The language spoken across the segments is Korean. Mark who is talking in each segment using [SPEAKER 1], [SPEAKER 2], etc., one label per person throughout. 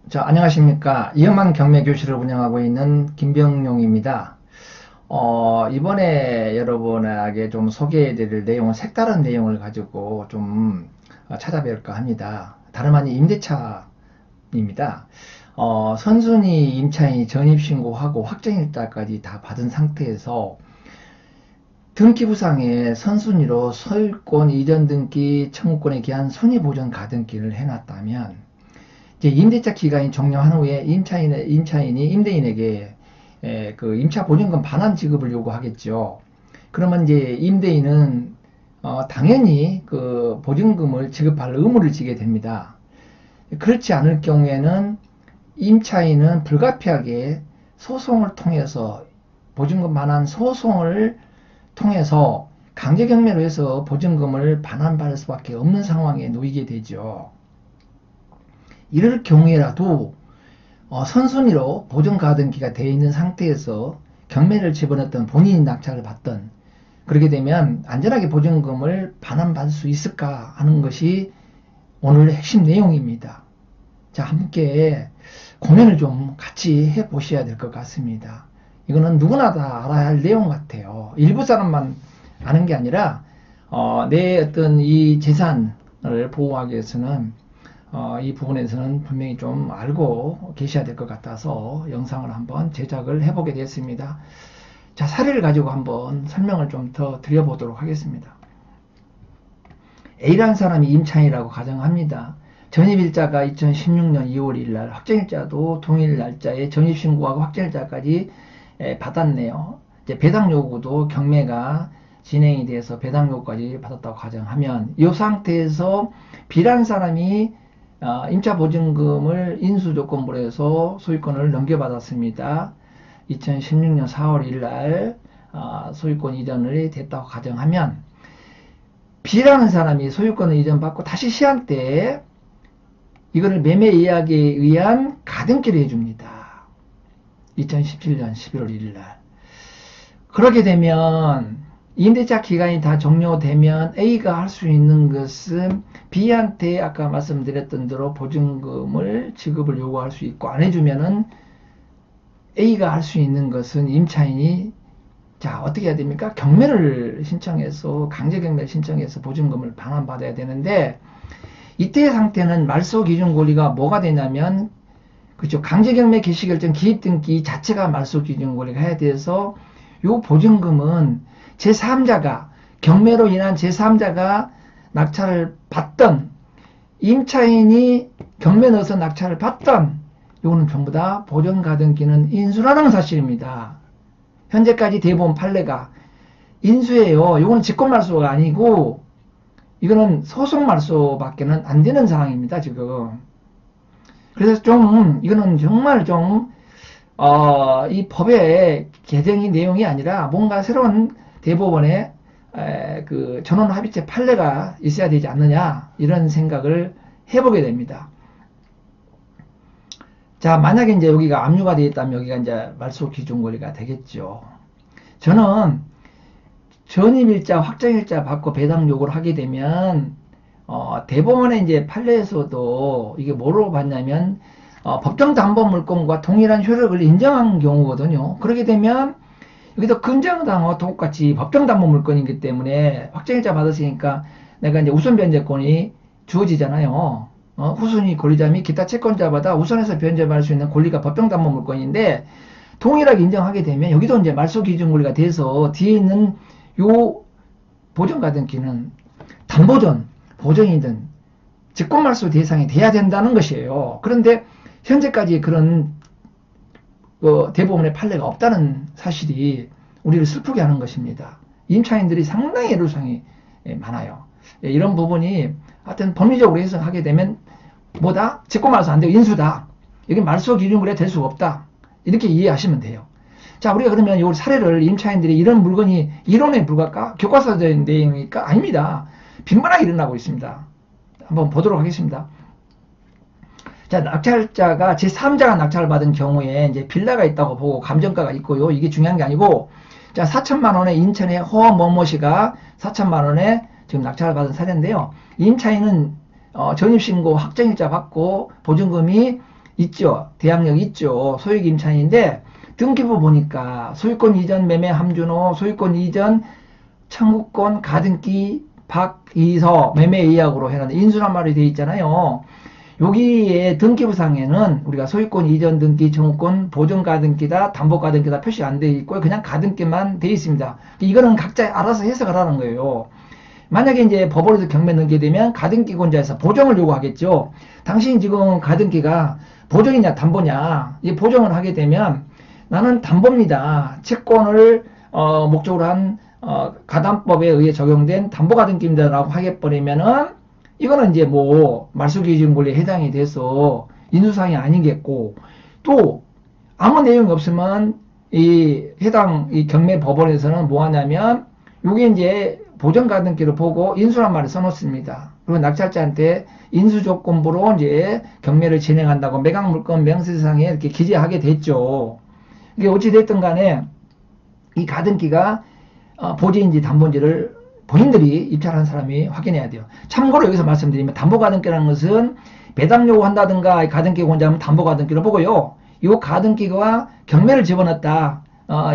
[SPEAKER 1] 자, 안녕하십니까. 이엄한 경매 교실을 운영하고 있는 김병용입니다. 이번에 여러분에게 좀 소개해 드릴 내용은 색다른 내용을 가지고 좀 찾아뵐까 합니다. 다름 아닌 임대차입니다. 선순위 임차인이 전입신고하고 확정일자까지 다 받은 상태에서 등기부상에 선순위로 소유권 이전 등기 청구권에 기한 손해보전 가등기를 해놨다면 이제 임대차 기간이 종료한 후에 임차인이 임대인에게 그 임차 보증금 반환 지급을 요구하겠죠. 그러면 이제 임대인은 당연히 그 보증금을 지급할 의무를 지게 됩니다. 그렇지 않을 경우에는 임차인은 불가피하게 소송을 통해서 보증금 반환 소송을 통해서 강제경매로 해서 보증금을 반환받을 수밖에 없는 상황에 놓이게 되죠. 이럴 경우에라도 선순위로 보증가등기가 되어 있는 상태에서 경매를 집어넣었던 본인이 낙찰을 받던 그렇게 되면 안전하게 보증금을 반환받을 수 있을까 하는 것이 오늘의 핵심 내용입니다. 자, 함께 고민을 좀 같이 해보셔야 될 것 같습니다. 이거는 누구나 다 알아야 할 내용 같아요. 일부 사람만 아는 게 아니라 내 어떤 이 재산을 보호하기 위해서는 이 부분에서는 분명히 좀 알고 계셔야 될 것 같아서 영상을 한번 제작을 해보게 됐습니다. 자, 사례를 가지고 한번 설명을 좀 더 드려보도록 하겠습니다. A라는 사람이 임차인이라고 가정합니다. 전입일자가 2016년 2월 1일 날, 확정일자도 동일 날짜에 전입신고하고 확정일자까지 받았네요. 이제 배당 요구도 경매가 진행이 돼서 배당 요구까지 받았다고 가정하면 이 상태에서 B라는 사람이 임차보증금을 인수조건부로 해서 소유권을 넘겨받았습니다. 2016년 4월 1일 날 소유권 이전을 됐다고 가정하면 B라는 사람이 소유권을 이전받고 다시 시한때 이거를 매매 예약에 의한 가등기를 해줍니다. 2017년 11월 1일 날. 그렇게 되면 임대차 기간이 다 종료되면 A가 할 수 있는 것은 B한테 아까 말씀드렸던 대로 보증금을 지급을 요구할 수 있고, 안 해주면은 A가 할 수 있는 것은 임차인이 자 어떻게 해야 됩니까? 경매를 신청해서 강제경매를 신청해서 보증금을 반환받아야 되는데, 이때의 상태는 말소 기준 권리가 뭐가 되냐면 그렇죠. 강제경매 개시결정 기입등기 자체가 말소 기준 권리가 해야 돼서 요 보증금은 제3자가 경매로 인한 제3자가 낙찰을 받던 임차인이 경매 넣어서 낙찰을 받던 요거는 전부 다 보증가등기는 인수라는 사실입니다. 현재까지 대법원 판례가 인수예요. 요거는 직권말소가 아니고 이거는 소송말소밖에는 안 되는 상황입니다. 지금. 그래서 좀 이거는 정말 좀 이 법의 개정이 내용이 아니라 뭔가 새로운 대법원의 그 전원합의체 판례가 있어야 되지 않느냐 이런 생각을 해보게 됩니다. 자, 만약에 이제 여기가 압류가 되어 있다면 여기가 이제 말소 기준 권리가 되겠죠. 저는 전입일자, 확정일자 받고 배당 요구를 하게 되면 대법원의 이제 판례에서도 이게 뭐로 봤냐면 법정담보물권과 동일한 효력을 인정한 경우거든요. 그렇게 되면 여기도 금정당하고 똑같이 법정담보물권이기 때문에 확정일자 받았으니까 내가 이제 우선 변제권이 주어지잖아요. 후순위 권리자 및 기타 채권자마다 우선해서 변제받을 수 있는 권리가 법정담보물권인데 동일하게 인정하게 되면 여기도 이제 말소 기준 권리가 돼서 뒤에 있는 요 보전가등기는 담보전, 보전이든 직권말소 대상이 돼야 된다는 것이에요. 그런데 현재까지 그런 대법원의 판례가 없다는 사실이 우리를 슬프게 하는 것입니다. 임차인들이 상당히 애로사항이 많아요. 이런 부분이 하여튼 법리적으로 해석하게 되면 뭐다? 직권말소 안 되고 인수다. 여기 말소 기준권리가 될 수가 없다. 이렇게 이해하시면 돼요. 자, 우리가 그러면 이 사례를 임차인들이 이런 물건이 이론에 불과할까? 교과서적인 내용이니까 아닙니다. 빈번하게 일어나고 있습니다. 한번 보도록 하겠습니다. 자, 낙찰자가 제3자가 낙찰을 받은 경우에 이제 빌라가 있다고 보고 감정가가 있고요. 이게 중요한 게 아니고, 자, 4천만 원에 인천의 허 뭐뭐씨가 4천만 원에 지금 낙찰을 받은 사례인데요. 임차인은 전입신고 확정일자 받고 보증금이 있죠. 대항력 있죠. 소유기 임차인인데 등기부 보니까 소유권 이전 매매 함준호, 소유권 이전 청구권 가등기 박이서 매매 의약으로 해놨는데 인수란 말이 되어 있잖아요. 여기에 등기부상에는 우리가 소유권 이전 등기, 청구권, 보존 가등기다, 담보 가등기다 표시 안 되어 있고 그냥 가등기만 되어 있습니다. 이거는 각자 알아서 해석을 하는 거예요. 만약에 이제 법원에서 경매 넣게 되면 가등기권자에서 보정을 요구하겠죠. 당신이 지금 가등기가 보정이냐 담보냐, 이 보정을 하게 되면 나는 담보입니다. 채권을 목적으로 한 가담법에 의해 적용된 담보가등기입니다라고 하게버리면은 이거는 이제 뭐 말소기준 권리에 해당이 돼서 인수사항이 아니겠고, 또 아무 내용이 없으면 이 해당 이 경매 법원에서는 뭐 하냐면 요게 이제 보정가등기를 보고 인수란 말을 써놓습니다. 그리고 낙찰자한테 인수조건부로 이제 경매를 진행한다고 매각물건 명세서상에 이렇게 기재하게 됐죠. 이게 어찌됐든 간에 이 가등기가 보지인지 담보인지를 본인들이 입찰한 사람이 확인해야 돼요. 참고로 여기서 말씀드리면 담보가등기라는 것은 배당 요구한다든가 가등기 권자하면 담보가등기를 보고요. 이 가등기가 경매를 집어넣었다,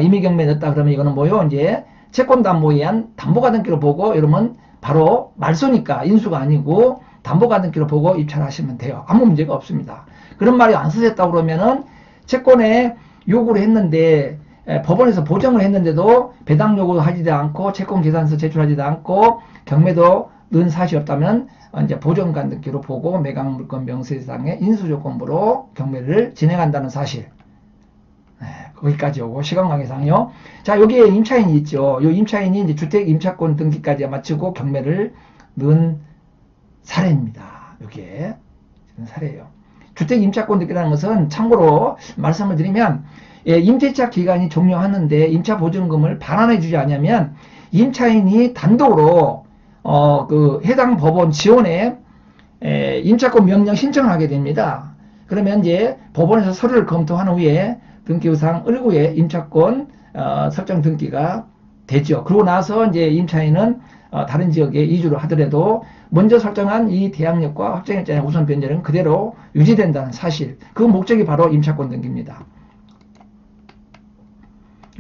[SPEAKER 1] 임의경매에 넣었다 그러면 이거는 뭐요? 이제 채권담보에 의한 담보가등기를 보고 이러면 바로 말소니까 인수가 아니고 담보가등기를 보고 입찰하시면 돼요. 아무 문제가 없습니다. 그런 말이 안 쓰셨다고 그러면은 채권에 요구를 했는데 법원에서 보정을 했는데도 배당 요구하지도 않고 채권 계산서 제출하지도 않고 경매도 넣은 사실이 없다면 이제 보정가등기로 보고 매각물건 명세상의 인수조건부로 경매를 진행한다는 사실. 거기까지 오고 시간 관계상요. 자, 여기에 임차인이 있죠. 이 임차인이 이제 주택 임차권 등기까지 마치고 경매를 넣은 사례입니다. 여기에 사례예요. 주택 임차권 등기라는 것은 참고로 말씀을 드리면 임대차 기간이 종료하는데 임차 보증금을 반환해 주지 않으면 임차인이 단독으로 그 해당 법원 지원에 임차권 명령 신청을 하게 됩니다. 그러면 이제 법원에서 서류를 검토한 후에 등기부상 을구에 임차권 설정 등기가 되죠. 그러고 나서 이제 임차인은 다른 지역에 이주를 하더라도 먼저 설정한 이 대항력과 확정일자의 우선 변제는 그대로 유지된다는 사실. 그 목적이 바로 임차권 등기입니다.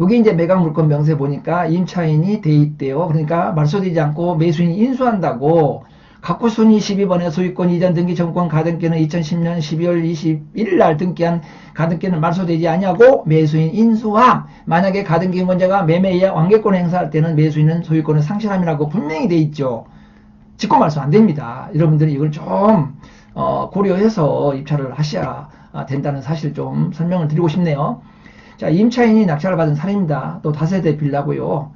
[SPEAKER 1] 여기 이제 매각물건 명세 보니까 임차인이 돼 있대요. 그러니까 말소되지 않고 매수인이 인수한다고 각구순위 12번에 소유권 이전 등기 청구권 가등기는 2010년 12월 21일 날 등기한 가등기는 말소되지 아니하고 매수인 인수함. 만약에 가등기 원자가 매매에 완결권을 행사할 때는 매수인은 소유권을 상실함이라고 분명히 돼 있죠. 직권 말소 안 됩니다. 여러분들이 이걸 좀 고려해서 입찰을 하셔야 된다는 사실 좀 설명을 드리고 싶네요. 자, 임차인이 낙찰을 받은 사례입니다. 또 다세대 빌라고요.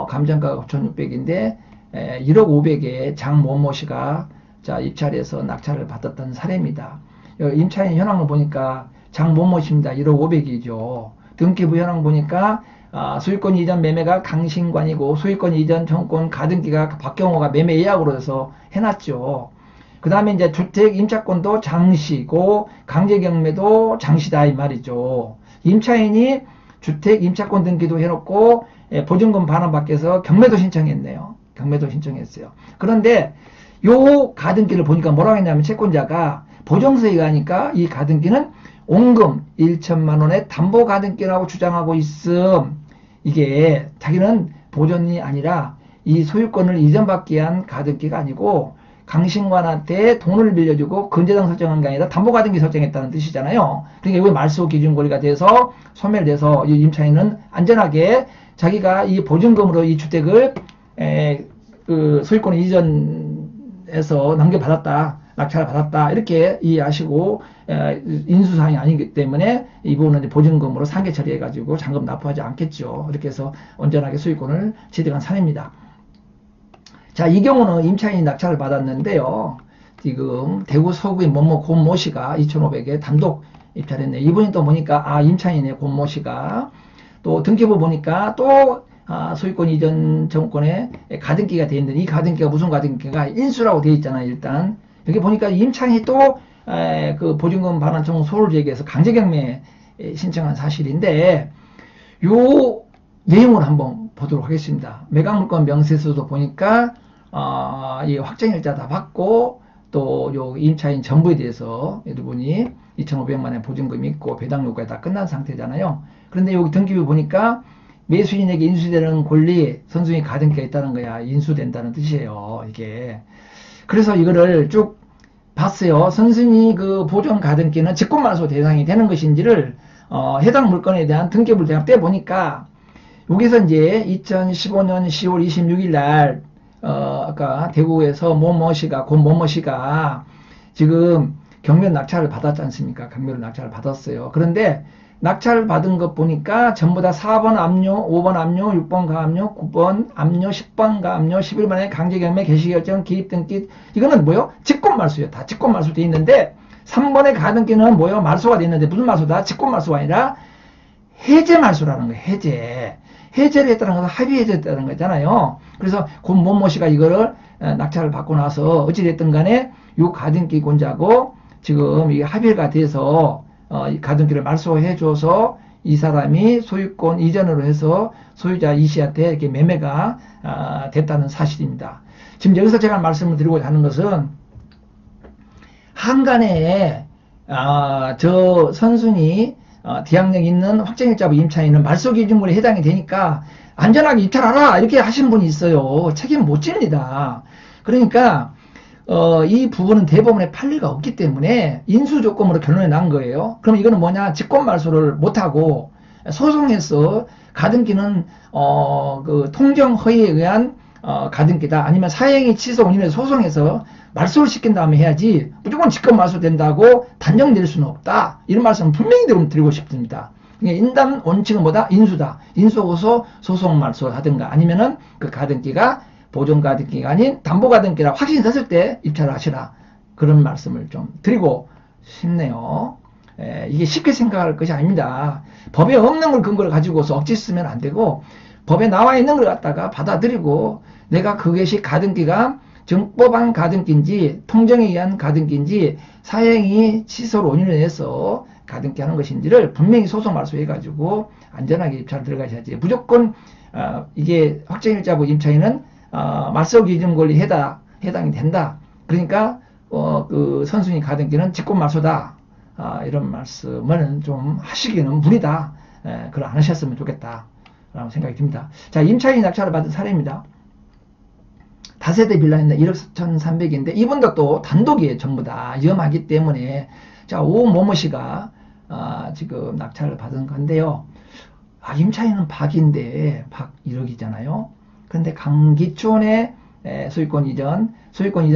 [SPEAKER 1] 감정가가 9,600인데 1억 500에 장모모 씨가 자 입찰해서 낙찰을 받았던 사례입니다. 임차인 현황을 보니까 장모모 씨입니다. 1억 500이죠. 등기부 현황 보니까 소유권 이전 매매가 강신관이고 소유권 이전 청구권 가등기가 박경호가 매매 예약으로 해서 해놨죠. 그 다음에 이제 주택 임차권도 장시고 강제경매도 장시다 이 말이죠. 임차인이 주택 임차권 등기도 해놓고 보증금 반환 받기 위해서 경매도 신청했네요. 경매도 신청했어요. 그런데 요 가등기를 보니까 뭐라고 했냐면 채권자가 보정서에 가니까 이 가등기는 원금 1천만 원의 담보 가등기라고 주장하고 있음. 이게 자기는 보존이 아니라 이 소유권을 이전받기 위한 가등기가 아니고 강신관한테 돈을 빌려주고 근저당 설정한 게 아니라 담보가등기 설정했다는 뜻이잖아요. 그러니까 이게 말소 기준 권리가 돼서 소멸돼서 이 임차인은 안전하게 자기가 이 보증금으로 이 주택을 그 소유권 이전해서 넘겨받았다, 낙찰을 받았다 이렇게 이해하시고 인수사항이 아니기 때문에 이 부분은 보증금으로 상계 처리해가지고 잔금 납부하지 않겠죠. 이렇게 해서 온전하게 소유권을 취득한 사례입니다. 자, 이 경우는 임차인이 낙찰을 받았는데요. 지금 대구 서구의某某곤모 씨가 2,500에 단독 입찰했네요. 이분이 또 보니까 임차인의 곤모 씨가 또 등기부 보니까 또 소유권 이전 정권에 가등기가 되어 있는데 이 가등기가 무슨 가등기가 인수라고 되어 있잖아요. 일단 여기 보니까 임차인이 또 그 보증금 반환 청구 소를 제기해서 강제경매 신청한 사실인데 요 내용을 한번 보도록 하겠습니다. 매각물건 명세서도 보니까 이 확정일자 다 받고 또 요 임차인 전부에 대해서 여러분이 2,500만 원 보증금이 있고 배당 요구가 다 끝난 상태잖아요. 그런데 여기 등기부 보니까 매수인에게 인수되는 권리 선순위 가등기가 있다는 거야. 인수된다는 뜻이에요. 이게. 그래서 이거를 쭉 봤어요. 선순위 그 보존 가등기는 직권말소 대상이 되는 것인지를 해당 물건에 대한 등기부를 내가 떼보니까 여기서 이제 2015년 10월 26일 날 아까 대구에서 모모씨가 고 모모씨가 지금 경면 낙찰을 받았지 않습니까? 경면 낙찰을 받았어요. 그런데 낙찰을 받은 것 보니까 전부 다 4번 압류, 5번 압류, 6번 가압류, 9번 압류, 10번 가압류, 11번에 강제경매, 개시결정, 기입등기 이거는 뭐요? 직권말소예요. 다 직권말소 돼 있는데 3번의 가등기는 뭐요? 말소가 돼 있는데 무슨 말소다? 직권말소가 아니라 해제말소라는 거예요. 해제. 해제를 했다는 것은 합의 해제했다는 거잖아요. 그래서 고 모모씨가 이거를 낙찰을 받고 나서 어찌됐든 간에 이 가등기권자고 지금 이 합의가 돼서 이 가등기를 말소해줘서 이 사람이 소유권 이전으로 해서 소유자 이 씨한테 이렇게 매매가 됐다는 사실입니다. 지금 여기서 제가 말씀을 드리고자 하는 것은 한간에 저 선순위 대항력 있는 확정일자부 임차인은 말소기준권에 해당이 되니까 안전하게 입찰하라 이렇게 하신 분이 있어요. 책임 못 집니다. 그러니까 이 부분은 대법원에 판례가 없기 때문에 인수조건으로 결론이 난 거예요. 그럼 이거는 뭐냐? 직권말소를 못하고 소송해서 가등기는 그 통정허위에 의한 가등기다. 아니면 사행위 취소 원인을 소송해서 말소를 시킨 다음에 해야지 무조건 직권말소 된다고 단정될 수는 없다. 이런 말씀을 분명히 드리고 싶습니다. 인담 원칙은 뭐다? 인수다. 인수고소 소송말소를 하든가 아니면은 그 가등기가 보존가등기가 아닌 담보가등기라 확신이 됐을 때 입찰을 하시라. 그런 말씀을 좀 드리고 싶네요. 이게 쉽게 생각할 것이 아닙니다. 법에 없는 걸 근거를 가지고서 억지 쓰면 안 되고 법에 나와 있는 걸 갖다가 받아들이고 내가 그것이 가등기가 정법한 가등기인지 통정에 의한 가등기인지 사행위 취소로 원인을 해서 가등기 하는 것인지를 분명히 소송 말소해가지고 안전하게 입찰을 들어가셔야지. 무조건 이게 확정일자부 임차인은 말소기준 권리 해당이 된다. 그러니까 그 선순위 가등기는 직권말소다. 이런 말씀을 좀 하시기는 무리다. 그걸 안 하셨으면 좋겠다. 라고 생각이 듭니다. 자, 임차인이 낙찰을 받은 사례입니다. 다세대 빌라인데 1억 1,300인데 이분도 또 단독이에요. 전부 다 위험하기 때문에 자, 오모모씨가 지금 낙찰을 받은 건데요. 임차인은 박인데 박 1억이잖아요. 그런데 강기촌의 소유권 이전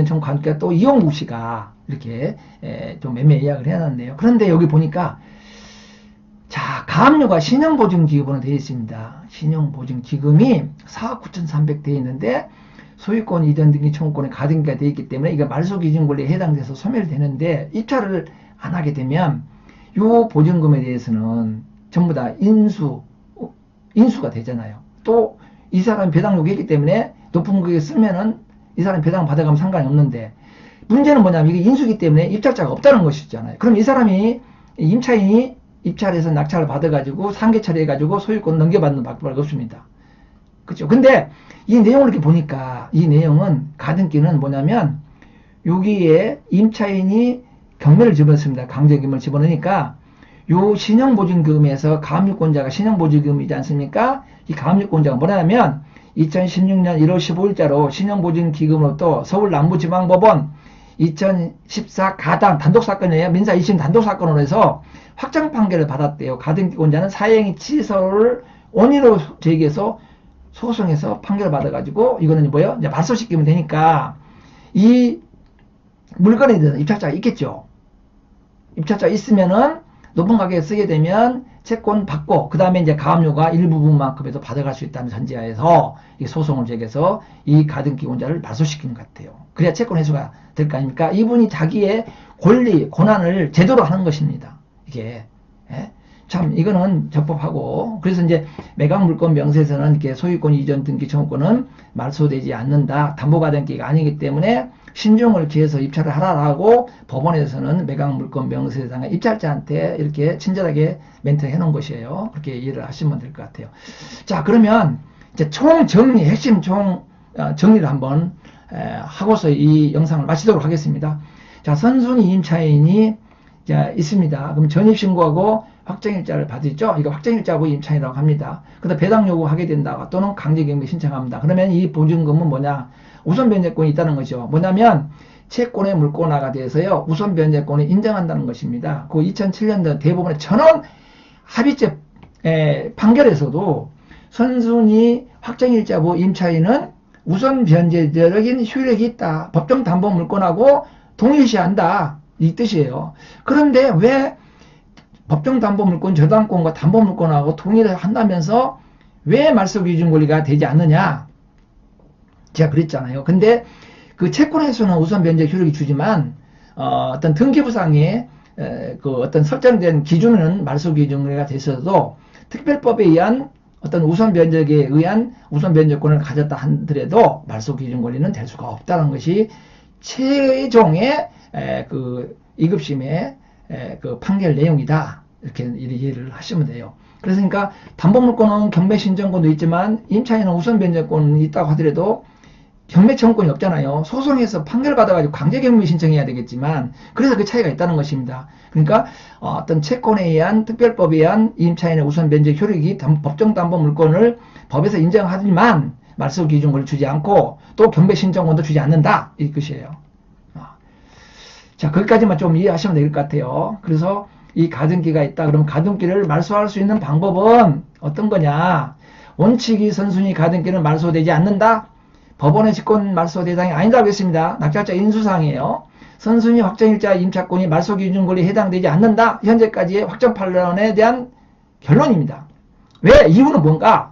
[SPEAKER 1] 전 관계가 또 이용국 씨가 이렇게 좀 매매 예약을 해놨네요. 그런데 여기 보니까 자, 가압류가 신용보증기금으로 되어 있습니다. 신용보증기금이 4억 9,300 되어 있는데 소유권 이전 등기 청구권에 가등기가 되어 있기 때문에 이게 말소기준권리에 해당돼서 소멸되는데 입찰을 안 하게 되면 이 보증금에 대해서는 전부 다 인수가 되잖아요. 또 이 사람이 배당 요구했기 때문에 높은 금액에 쓰면은 이 사람이 배당 받아가면 상관이 없는데 문제는 뭐냐면 이게 인수기 때문에 입찰자가 없다는 것이잖아요. 그럼 이 사람이 임차인이 입찰해서 낙찰을 받아가지고 상계 처리해가지고 소유권 넘겨받는 방법이 없습니다. 그렇죠? 근데 이 내용을 이렇게 보니까 이 내용은 가등기는 뭐냐면 여기에 임차인이 경매를 집어넣습니다. 강제금을 집어넣으니까 요 신용보증금에서 가압류권자가 신용보증금이지 않습니까? 이 가압류권자가 뭐냐면 2016년 1월 15일자로 신용보증기금으로 또 서울남부지방법원 2014 가당 단독사건이에요. 민사 2심 단독사건으로 해서 확정 판결을 받았대요. 가등기권자는 사행위 취소를 원인으로 제기해서 소송해서 판결을 받아가지고 이거는 뭐예요? 이제 말소시키면 되니까 이 물건에 대해서 입찰자가 있겠죠. 입찰자가 있으면은 높은 가격에 쓰게 되면 채권 받고 그 다음에 이제 가압류가 일부분만큼에도 받아갈 수 있다는 전제하에서 이 소송을 제기해서 이 가등기권자를 말소시키는 것 같아요. 그래야 채권 회수가 될 거 아닙니까? 이분이 자기의 권리, 고난을 제대로 하는 것입니다. 이게 참 이거는 적법하고 그래서 이제 매각물권 명세에서는 이렇게 소유권 이전 등기 청구권은 말소되지 않는다. 담보가등기가 아니기 때문에 신중을 기해서 입찰을 하라라고 법원에서는 매각물권 명세상의 입찰자한테 이렇게 친절하게 멘트해 놓은 것이에요. 그렇게 이해를 하시면 될 것 같아요. 자, 그러면 이제 총 정리, 핵심 총 정리를 한번 하고서 이 영상을 마치도록 하겠습니다. 자, 선순위 임차인이 있습니다. 그럼 전입신고하고 확정일자를 받았죠? 이거 확정일자하고 임차인이라고 합니다. 그다음 배당 요구하게 된다. 또는 강제경매 신청합니다. 그러면 이 보증금은 뭐냐? 우선 변제권이 있다는 거죠. 뭐냐면 채권의 물권화가 돼서요. 우선 변제권을 인정한다는 것입니다. 그 2007년도 대법원의 전원 합의체 판결에서도 선순위 확정일자부 임차인은 우선 변제적인 효력이 있다. 법정 담보 물권하고 동일시한다. 이 뜻이에요. 그런데 왜 법정 담보 물권, 저당권과 담보 물권하고 동일을 한다면서 왜 말소 기준 권리가 되지 않느냐? 제가 그랬잖아요. 근데 그 채권에서는 우선 변제 효력이 주지만 어떤 등기부상에 그 어떤 설정된 기준은 말소 기준 권리가 됐어도 특별법에 의한 어떤 우선 변제에 의한 우선 변제권을 가졌다 하더라도 말소 기준 권리는 될 수가 없다는 것이 최종의 그 2급심의 그 판결 내용이다. 이렇게 이해를 하시면 돼요. 그러니까 담보물권은 경매신청권도 있지만 임차인은 우선 변제권이 있다고 하더라도 경매청권이 없잖아요. 소송에서 판결 받아가지고 강제경매 신청해야 되겠지만 그래서 그 차이가 있다는 것입니다. 그러니까 어떤 채권에 의한 특별법에 의한 임차인의 우선 변제 효력이 법정 담보물권을 법에서 인정하지만 말소 기준권을 주지 않고 또 경매신청권도 주지 않는다. 이 뜻이에요. 자, 거기까지만 좀 이해하시면 될 것 같아요. 그래서 이 가등기가 있다. 그럼 가등기를 말소할 수 있는 방법은 어떤 거냐? 원칙이 선순위 가등기는 말소되지 않는다. 법원의 직권 말소 대상이 아니다고 했습니다. 낙찰자 인수사항이에요. 선순위 확정일자 임차권이 말소 기준 권리에 해당되지 않는다. 현재까지의 확정 판론에 대한 결론입니다. 왜? 이유는 뭔가?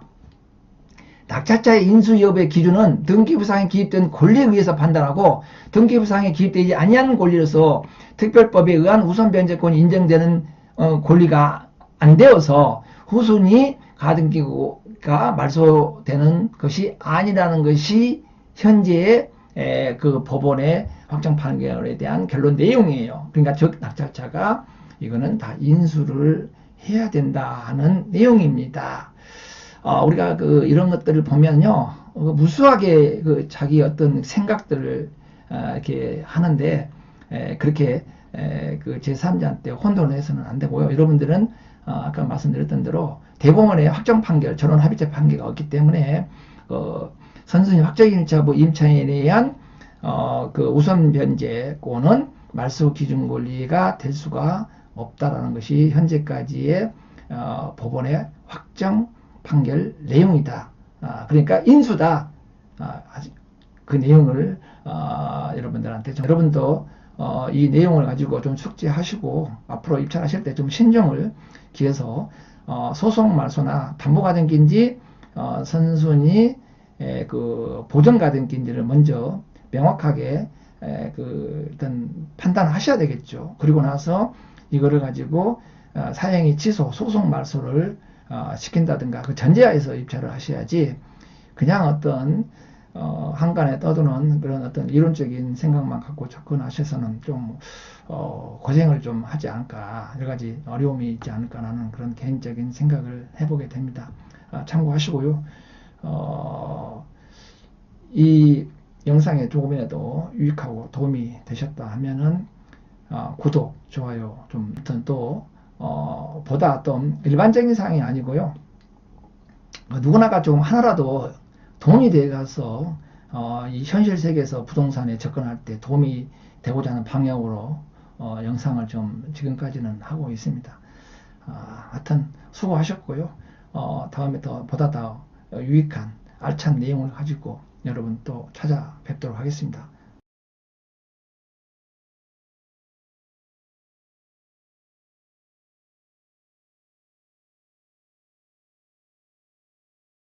[SPEAKER 1] 낙찰자의 인수 여부의 기준은 등기부상에 기입된 권리에 의해서 판단하고 등기부상에 기입되지 아니한 권리로서 특별법에 의한 우선 변제권이 인정되는 권리가 안 되어서 후순위 가등기가 말소되는 것이 아니라는 것이 현재의 그 법원의 확정 판결에 대한 결론 내용이에요. 그러니까 즉 낙찰자가 이거는 다 인수를 해야 된다 하는 내용입니다. 우리가 이런 것들을 보면요, 무수하게 자기 어떤 생각들을 이렇게 하는데 그렇게 그 제3자한테 혼돈을 해서는 안 되고요. 여러분들은 아까 말씀드렸던 대로 대법원의 확정 판결, 전원 합의체 판결이 없기 때문에 선순위 확정일자 임차인에 의한 그 우선 변제권은 말소 기준 권리가 될 수가 없다라는 것이 현재까지의 법원의 확정 판결 내용이다. 그러니까 인수다. 그 내용을 여러분들한테 여러분도 이 내용을 가지고 좀 숙지하시고 앞으로 입찰하실 때 좀 신중을 기해서 소송 말소나 담보가등기인지 선순위 그 보전가등기인지를 먼저 명확하게 일단 판단하셔야 되겠죠. 그리고 나서 이거를 가지고 사행위 취소, 소송 말소를 시킨다든가 그 전제하에서 입찰을 하셔야지 그냥 어떤 한간에 떠도는 그런 어떤 이론적인 생각만 갖고 접근하셔서는 좀 고생을 좀 하지 않을까, 여러 가지 어려움이 있지 않을까라는 그런 개인적인 생각을 해보게 됩니다. 참고하시고요. 이 영상에 조금이라도 유익하고 도움이 되셨다 하면은 구독, 좋아요 좀 또 보다 좀 일반적인 사항이 아니고요. 누구나가 좀 하나라도 돈이 돼가서 이 현실 세계에서 부동산에 접근할 때 도움이 되고자 하는 방향으로 영상을 좀 지금까지는 하고 있습니다. 하여튼 수고하셨고요. 다음에 보다 더 유익한 알찬 내용을 가지고 여러분 또 찾아뵙도록 하겠습니다.